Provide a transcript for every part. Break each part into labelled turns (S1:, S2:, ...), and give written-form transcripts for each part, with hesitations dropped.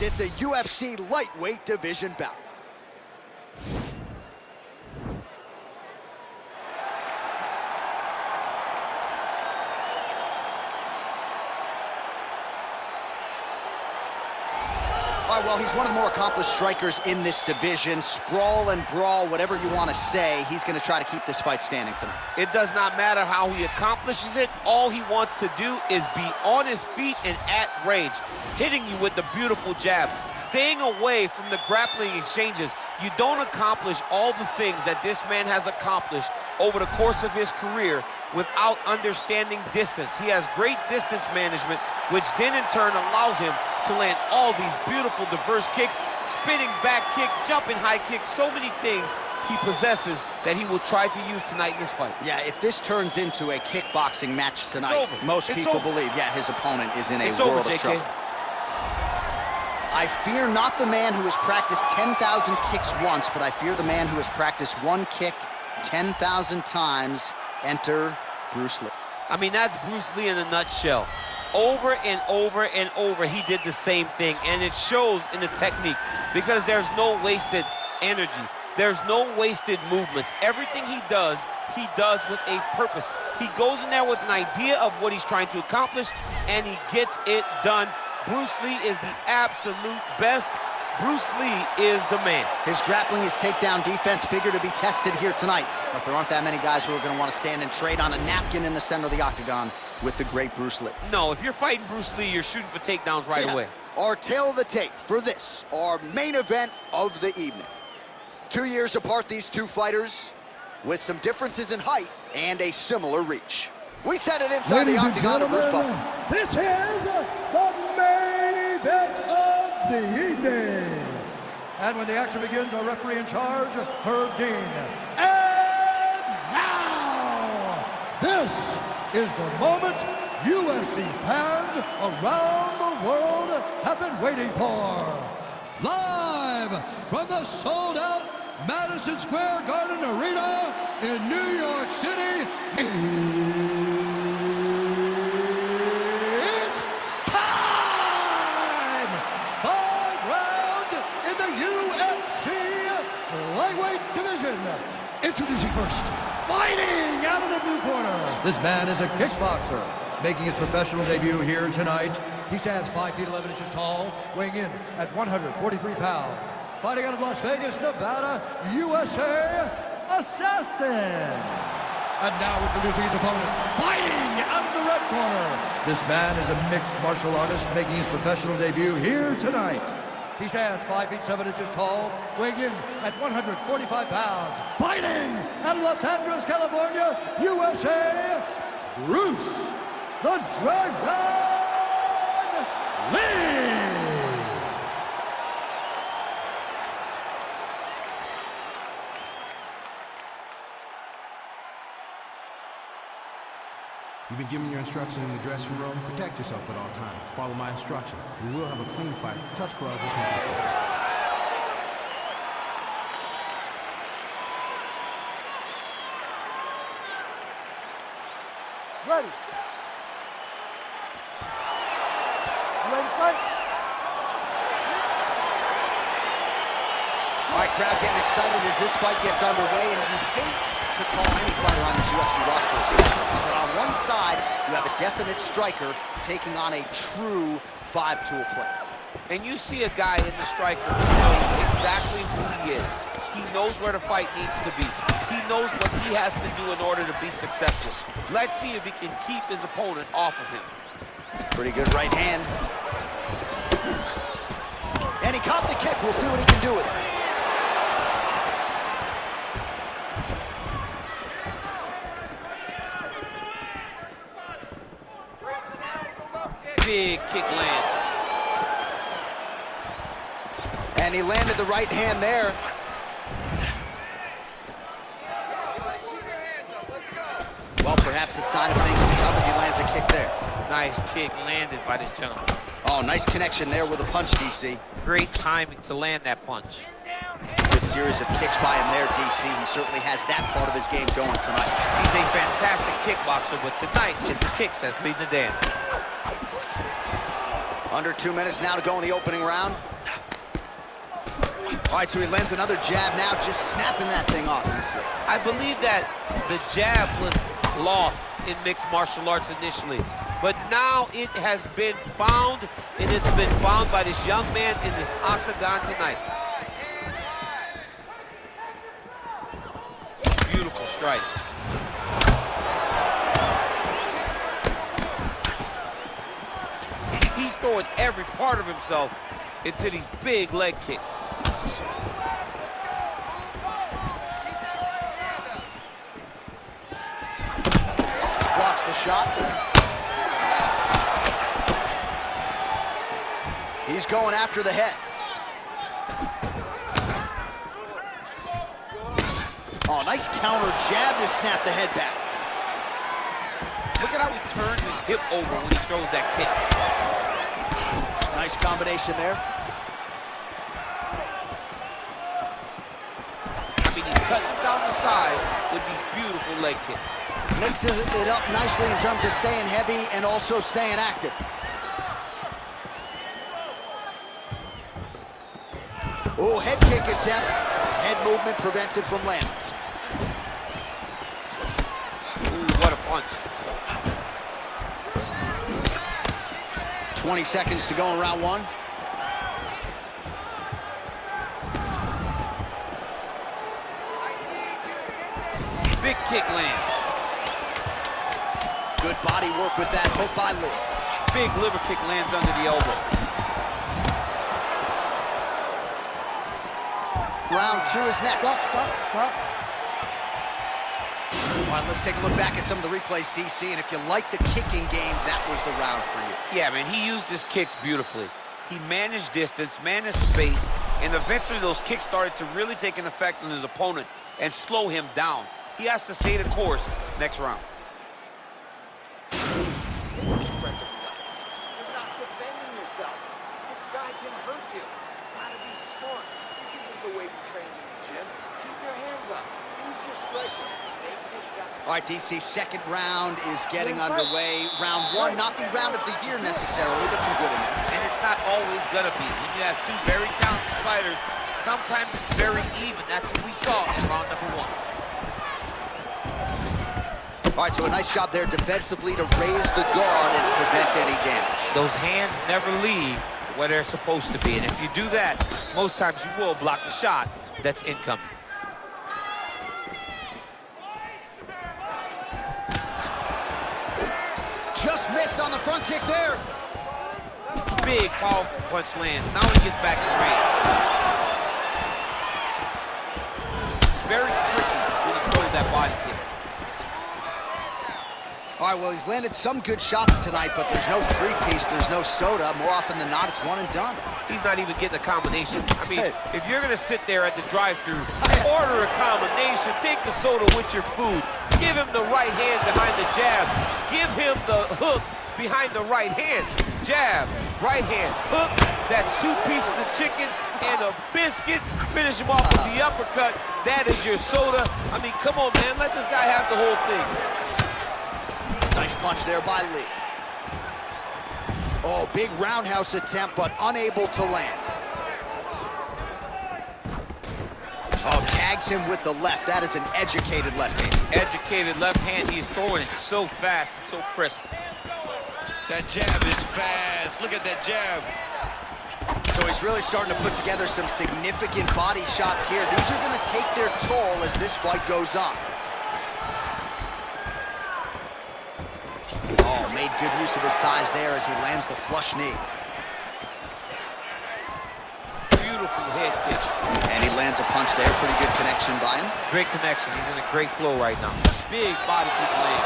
S1: it's a UFC lightweight division bout. All right, well, he's one of the more accomplished strikers in this division. Sprawl and brawl, whatever you want to say, he's going to try to keep this fight standing tonight.
S2: It does not matter how he accomplishes it. All he wants to do is be on his feet and at range, hitting you with the beautiful jab, staying away from the grappling exchanges. You don't accomplish all the things that this man has accomplished over the course of his career without understanding distance. He has great distance management, which then in turn allows him to land all these beautiful, diverse kicks, spinning back kick, jumping high kick, so many things he possesses that he will try to use tonight in this fight.
S1: Yeah, if this turns into a kickboxing match tonight, most people believe, yeah, his opponent is in a world of trouble. I fear not the man who has practiced 10,000 kicks once, but I fear the man who has practiced one kick 10,000 times. Enter Bruce Lee.
S2: I mean, that's Bruce Lee in a nutshell. Over and over and over, he did the same thing, and it shows in the technique because there's no wasted energy. There's no wasted movements. Everything he does with a purpose. He goes in there with an idea of what he's trying to accomplish, and he gets it done. Bruce Lee is the absolute best. Bruce Lee is the man. His grappling, his takedown defense figure to be tested here tonight, but there aren't that many guys who are going to want to stand and trade on a napkin in the center of the octagon with the great Bruce Lee. No, if you're fighting Bruce Lee, you're shooting for takedowns right away. Our tail of the tape for this, our main event of the evening. 2 years apart, these two fighters, with some differences in height and a similar reach. We set it inside the octagon of Bruce Buffer.
S3: This is the main event of the evening. And when the action begins, our referee in charge, Herb Dean. And now, this is the moment UFC fans around the world have been waiting for. Live from the sold-out Madison Square Garden Arena in New York City. It's time! 5 rounds in the UFC lightweight division. Introducing first, fighting out of the blue corner.
S4: This man is a kickboxer, making his professional debut here tonight.
S3: He stands 5 feet 11 inches tall, weighing in at 143 pounds. Fighting out of Las Vegas, Nevada, USA, Assassin. And now introducing his opponent, fighting out of the red corner.
S4: This man is a mixed martial artist, making his professional debut here tonight.
S3: He stands 5 feet 7 inches tall, weighing in at 145 pounds. Fighting out of Los Angeles, California, USA, Bruce the Dragon Lee.
S5: You've been given your instructions in the dressing room. Protect yourself at all times. Follow my instructions. We will have a clean fight. Touch gloves. Let's make it fair.
S3: Ready. You ready to fight?
S1: All right, crowd getting excited as this fight gets underway, and you hate to call any fighter on this UFC roster a specialist, but on one side, you have a definite striker taking on a true 5-tool player.
S2: And you see a guy in the striker who knows exactly who he is. He knows where the fight needs to be. He knows what he has to do in order to be successful. Let's see if he can keep his opponent off of him.
S1: Pretty good right hand. And he caught the kick. We'll see what he can do with it.
S2: Big kick lands.
S1: And he landed the right hand there. Well, perhaps a sign of things to come as he lands a kick there.
S2: Nice kick landed by this gentleman.
S1: Oh, nice connection there with a punch, DC.
S2: Great timing to land that punch.
S1: Good series of kicks by him there, DC. He certainly has that part of his game going tonight.
S2: He's a fantastic kickboxer, but tonight is the kicks that's leading the dance.
S1: Under 2 minutes now to go in the opening round. All right, so he lands another jab now, just snapping that thing off, you see.
S2: I believe that the jab was lost in mixed martial arts initially, but now it has been found, and it's been found by this young man in this octagon tonight. Beautiful strike. He's throwing every part of himself into these big leg kicks.
S1: Blocks the shot. He's going after the head. Oh, nice counter jab to snap the head back.
S2: Look at how he turns his hip over when he throws that kick.
S1: Nice combination there.
S2: I mean, he's cutting down the sides with these beautiful leg kicks.
S1: Mixes it up nicely in terms of staying heavy and also staying active. Oh, head kick attempt. Head movement prevents it from landing.
S2: Ooh, what a punch.
S1: 20 seconds to go in round one.
S2: Big kick lands.
S1: Good body work with that hook by Lee.
S2: Big liver kick lands under the elbow.
S1: Round two is next.
S3: Stop.
S1: All right, let's take a look back at some of the replays, DC, and if you like the kicking game, that was the round for you.
S2: Yeah, man, he used his kicks beautifully. He managed distance, managed space, and eventually those kicks started to really take an effect on his opponent and slow him down. He has to stay the course next round.
S6: You're not defending yourself. This guy can hurt you. Gotta be smart. This isn't the way we train in the gym. Keep your hands up. Use your striker. Make this guy.
S1: All right, DC, second round is getting underway. Round one, not the round of the year necessarily, but some good in there.
S2: And it's not always gonna be. When you have two very talented fighters, sometimes it's very even. That's what we saw in round number one.
S1: All right, so a nice job there defensively to raise the guard and prevent any damage.
S2: Those hands never leave where they're supposed to be. And if you do that, most times you will block the shot that's incoming.
S1: Just missed on the front kick there.
S2: Big, powerful punch lands. Now he gets back to range. It's very tricky when he throws that body kick.
S1: All right, well, he's landed some good shots tonight, but there's no three-piece, there's no soda. More often than not, it's one and done.
S2: He's not even getting a combination. I mean, if you're gonna sit there at the drive-thru, order a combination, take the soda with your food, give him the right hand behind the jab, give him the hook behind the right hand. Jab, right hand, hook, that's 2 pieces of chicken and a biscuit. Finish him off with the uppercut. That is your soda. I mean, come on, man, let this guy have the whole thing.
S1: Nice punch there by Lee. Oh, big roundhouse attempt, but unable to land. Oh, tags him with the left. That is an educated left hand.
S2: Educated left hand. He's throwing it so fast and so crisp. That jab is fast. Look at that jab.
S1: So he's really starting to put together some significant body shots here. These are going to take their toll as this fight goes on. Oh, made good use of his size there as he lands the flush knee.
S2: Beautiful head kick.
S1: And he lands a punch there. Pretty good connection by him.
S2: Great connection. He's in a great flow right now. Big body kick land.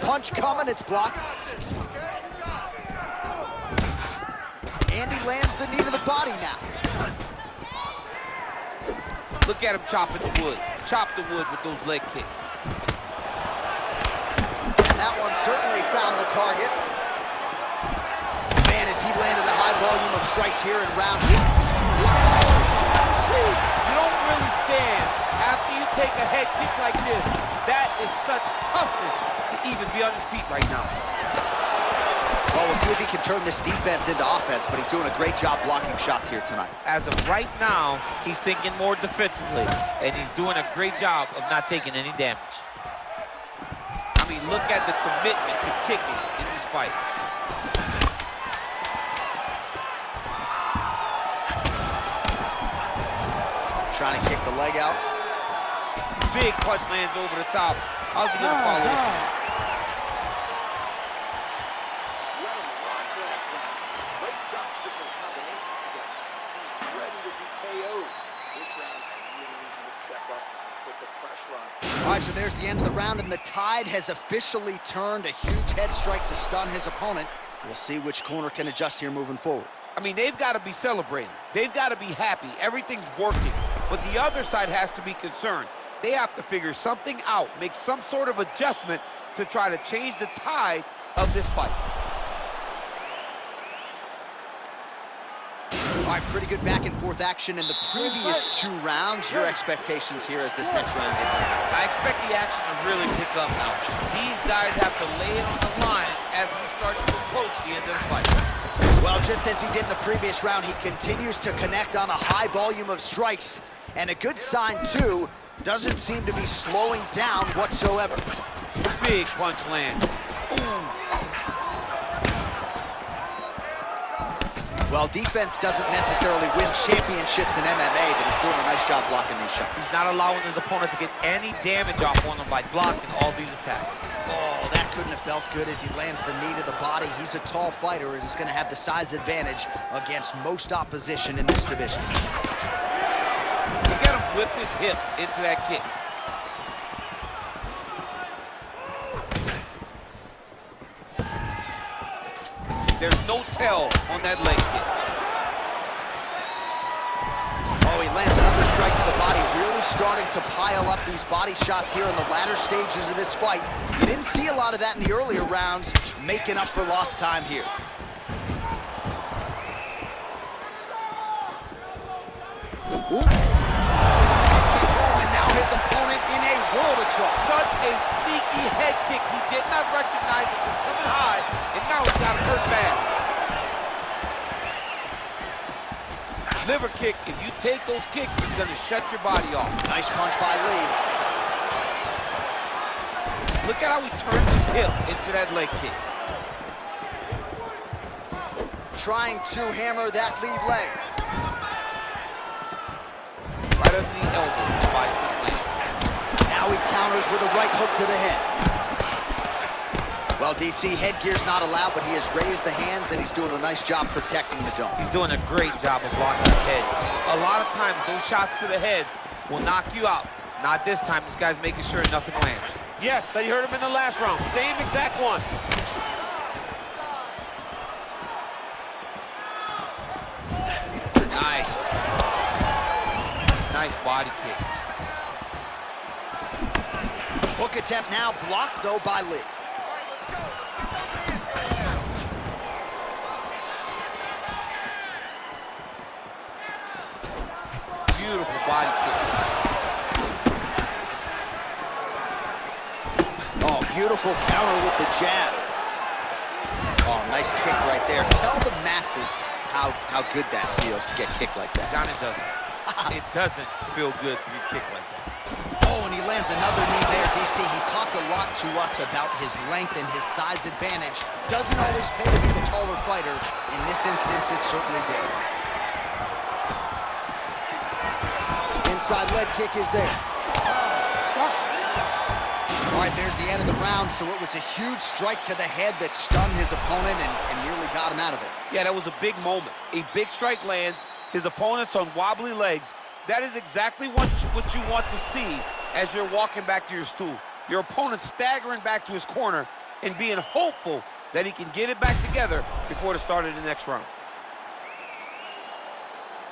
S1: Punch coming, it's blocked. And he lands the knee to the body now.
S2: Look at him chopping the wood. Chop the wood with those leg kicks.
S1: That one certainly found the target. Man, as he landed a high volume of strikes here in round two.
S2: You don't really stand after you take a head kick like this. That is such toughness to even be on his feet right now.
S1: Well, we'll see if he can turn this defense into offense, but he's doing a great job blocking shots here tonight.
S2: As of right now, he's thinking more defensively, and he's doing a great job of not taking any damage. I mean, look at the commitment to kicking in this fight.
S1: Trying to kick the leg out.
S2: Big punch lands over the top. How's he gonna follow this one?
S6: Great job putting those combinations together. He's ready to be KO'd. This round, I really need you to step up and put the pressure on.
S1: All right, so there's the end of the round, and the tide has officially turned. A huge head strike to stun his opponent. We'll see which corner can adjust here moving forward.
S2: I mean, they've got to be celebrating. They've got to be happy. Everything's working. But the other side has to be concerned. They have to figure something out, make some sort of adjustment to try to change the tide of this fight.
S1: All right, pretty good back and forth action in the previous 2 rounds. Your expectations here as this next round gets going?
S2: I expect the action to really pick up now. These guys have to lay it on the line as we start to approach the end of the fight.
S1: Well, just as he did in the previous round, he continues to connect on a high volume of strikes. And a good sign, too, doesn't seem to be slowing down whatsoever.
S2: Big punch land. Ooh.
S1: Well, defense doesn't necessarily win championships in MMA, but he's doing a nice job blocking these shots.
S2: He's not allowing his opponent to get any damage off on him by blocking all these attacks.
S1: Oh, that couldn't have felt good as he lands the knee to the body. He's a tall fighter and is going to have the size advantage against most opposition in this division.
S2: Look at him whip his hip into that kick. There's no tell on that leg kick.
S1: Oh, he lands another strike to the body, really starting to pile up these body shots here in the latter stages of this fight. You didn't see a lot of that in the earlier rounds, making up for lost time here. Ooh. And now his opponent in a world of trouble.
S2: Such a sneaky head kick. He did not recognize it was coming high, and now he's got hurt bad. Liver kick, if you take those kicks, it's going to shut your body off.
S1: Nice punch by Lee.
S2: Look at how he turned his hip into that leg kick.
S1: Trying to hammer that lead leg.
S2: Right under the elbow, the body kick lands.
S1: Now he counters with a right hook to the head. Well, DC, headgear's not allowed, but he has raised the hands, and he's doing a nice job protecting the dome.
S2: He's doing a great job of blocking his head. A lot of times, those shots to the head will knock you out. Not this time. This guy's making sure nothing lands. Yes, that you heard him in the last round. Same exact one. Nice. Nice body kick.
S1: Hook attempt now blocked, though, by Lee.
S2: Beautiful body kick.
S1: Oh, beautiful counter with the jab. Oh, nice kick right there. Tell the masses how good that feels to get kicked like that.
S2: Johnny doesn't. It doesn't feel good to get kicked like that.
S1: Oh, and he lands another knee there, DC. He talked a lot to us about his length and his size advantage. Doesn't always pay to be the taller fighter. In this instance, it certainly did. Inside leg kick is there. All right, there's the end of the round, so it was a huge strike to the head that stunned his opponent and nearly got him out of it.
S2: Yeah, that was a big moment. A big strike lands, his opponent's on wobbly legs. That is exactly what you want to see as you're walking back to your stool. Your opponent staggering back to his corner and being hopeful that he can get it back together before the start of the next round.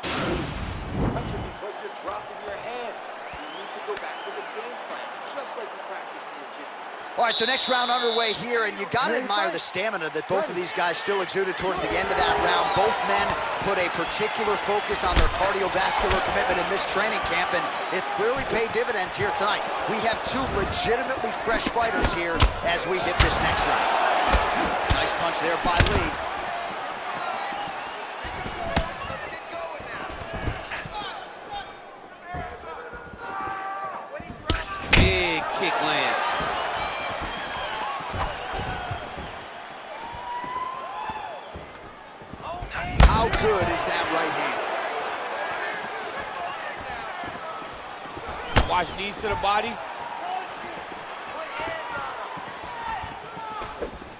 S6: Because you're dropping your hands. You need to go back to the game plan, just like you practiced in the gym.
S1: All right, so next round underway here, and you got to admire the stamina that both of these guys still exuded towards the end of that round. Both men put a particular focus on their cardiovascular commitment in this training camp, and it's clearly paid dividends here tonight. We have two legitimately fresh fighters here as we hit this next round. Nice punch punch there by Lee.
S2: Big kick lands.
S1: How good is that right hand?
S2: Watch knees to the body.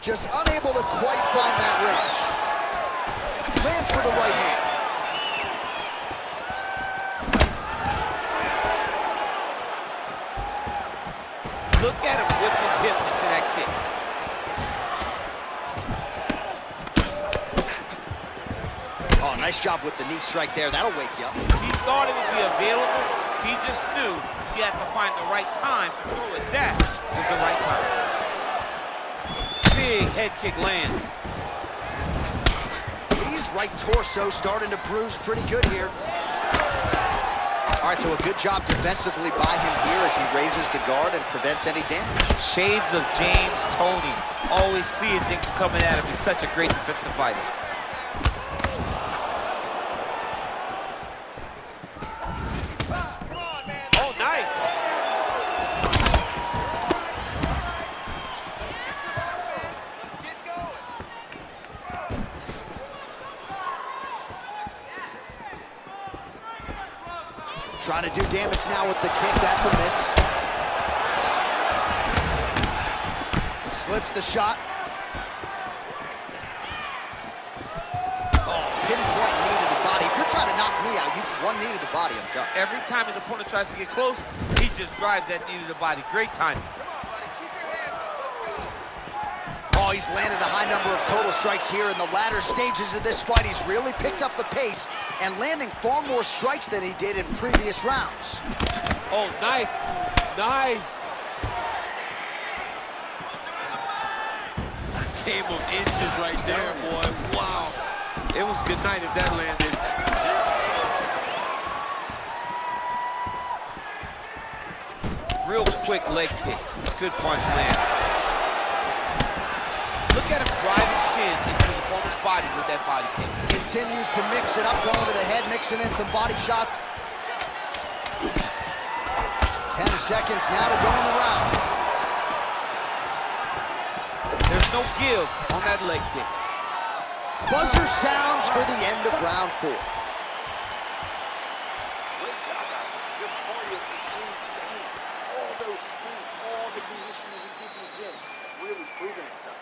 S1: Just unable to quite find that range. Lands with the right hand.
S2: Look at him whip his hip into that kick.
S1: Oh, nice job with the knee strike there. That'll wake you up.
S2: He thought it would be available. He just knew he had to find the right time to throw it. That was the right time. Big head kick lands.
S1: Lee's right torso starting to bruise pretty good here. All right, so a good job defensively by him here as he raises the guard and prevents any damage.
S2: Shades of James Toney. Always seeing things coming at him. He's such a great defensive fighter. Oh, nice.
S6: Let's get going.
S1: Trying to do damage now with the kick. That's a miss. Slips the shot. Oh, pinpoint knee to the body. If you're trying to knock me out, one knee to the body, I'm done.
S2: Every time his opponent tries to get close, he just drives that knee to the body. Great timing.
S6: Come on, buddy. Keep your hands up. Let's go.
S1: Oh, he's landed a high number of total strikes here in the latter stages of this fight. He's really picked up the pace and landing far more strikes than he did in previous rounds.
S2: Oh, nice. Nice. Game of inches right there, boy. Wow. It was good night if that landed. Real quick leg kick. Good punch land. Look at him drive his shin into the opponent's body with that body kick.
S1: Continues to mix it up, going to the head, mixing in some body shots. 10 seconds now to go in the round.
S2: There's no give on that leg kick.
S1: Buzzer sounds for the end of round 4.
S6: Great job out there. Your cardio is insane. All those sprints, all the conditioning we did in the gym has really proven itself.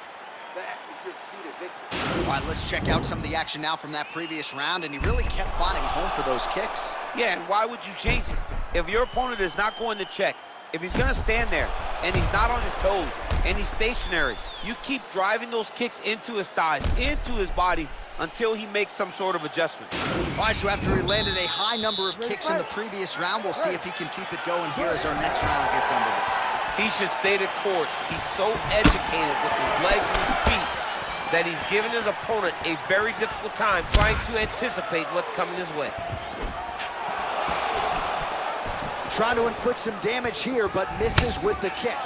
S6: That is your key to victory.
S1: All right, let's check out some of the action now from that previous round, and he really kept finding a home for those kicks.
S2: Yeah, and why would you change it? If your opponent is not going to check, if he's going to stand there and he's not on his toes and he's stationary, you keep driving those kicks into his thighs, into his body until he makes some sort of adjustment.
S1: All right, so after he landed a high number of kicks in the previous round, we'll see if he can keep it going here as our next round gets underway.
S2: He should stay the course. He's so educated with his legs and his feet that he's giving his opponent a very difficult time trying to anticipate what's coming his way.
S1: Trying to inflict some damage here, but misses with the kick.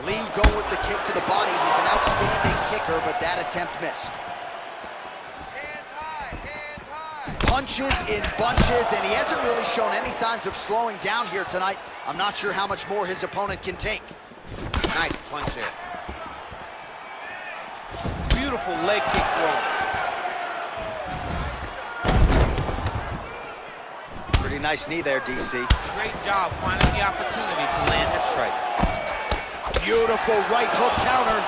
S1: Lee going with the kick to the body. He's an outstanding kicker, but that attempt missed.
S6: Hands high, hands high.
S1: Punches in bunches, and he hasn't really shown any signs of slowing down here tonight. I'm not sure how much more his opponent can take.
S2: Nice punch there. Beautiful leg kick throw.
S1: Pretty nice knee there, DC.
S2: Great job finding the opportunity to land this strike.
S1: Beautiful right hook counter.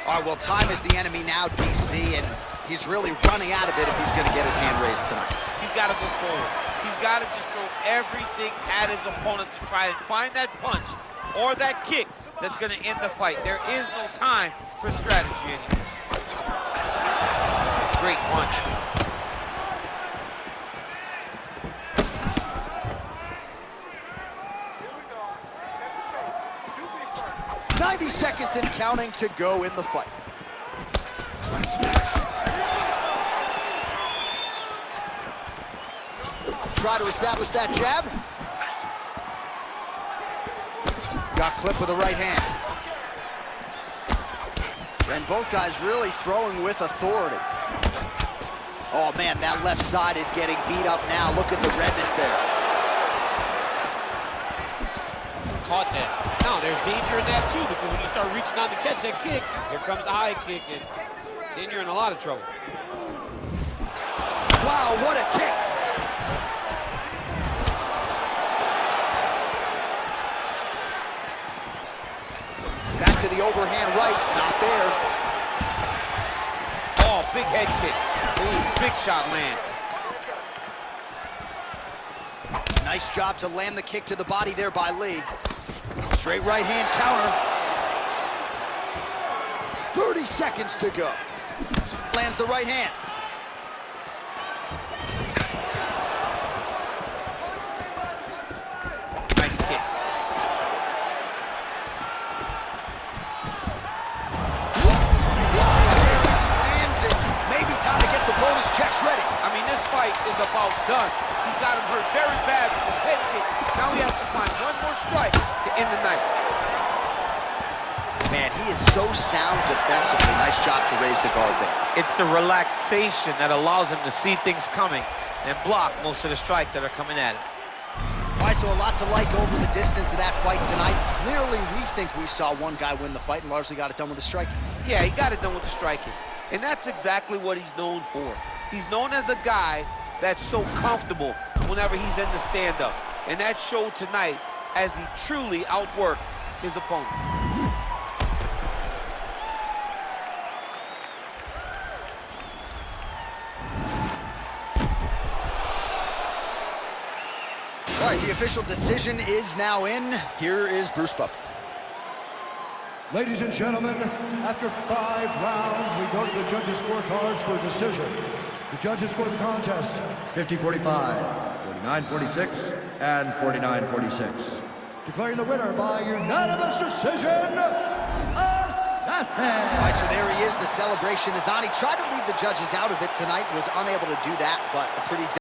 S1: All right, well, time is the enemy now, DC, and he's really running out of it if he's going to get his hand raised tonight.
S2: He's got to go forward. He's got to just throw everything at his opponent to try and find that punch or that kick that's going to end the fight. There is no time for strategy anymore. Great punch.
S6: Here we go. Set the pace. You be first.
S1: 90 seconds and counting to go in the fight. try to establish that jab. Got clipped with the right hand. And both guys really throwing with authority. Oh man, that left side is getting beat up now. Look at the redness there.
S2: Caught that. Now, there's danger in that too, because when you start reaching out to catch that kick, here comes the high kick, and then you're in a lot of trouble.
S1: Wow, what a kick. Back to the overhand right, not there.
S2: Oh, big head kick. Ooh, big shot lands.
S1: Nice job to land the kick to the body there by Lee. Straight right hand counter. 30 seconds to go. Lands the right hand.
S2: Nice kick.
S1: Lands it. Maybe time to get the bonus checks ready.
S2: I mean, this fight is about done. He's got him hurt very bad with his head kick. Now he has to find one more strike to end the night.
S1: Man, he is so sound defensively. Nice job to raise the guard there.
S2: It's the relaxation that allows him to see things coming and block most of the strikes that are coming at him.
S1: All right, so a lot to like over the distance of that fight tonight. Clearly, we think we saw one guy win the fight and largely got it done with the striking.
S2: Yeah, he got it done with the striking. And that's exactly what he's known for. He's known as a guy that's so comfortable whenever he's in the stand-up. And that showed tonight as he truly outworked his opponent.
S1: All right, the official decision is now in. Here is Bruce Buffer.
S3: Ladies and gentlemen, after 5 rounds, we go to the judges' scorecards for a decision. The judges score the contest 50-45, 49-46, and 49-46. Declaring the winner by unanimous decision, Assassin!
S1: All right, so there he is. The celebration is on. He tried to leave the judges out of it tonight, was unable to do that, but a pretty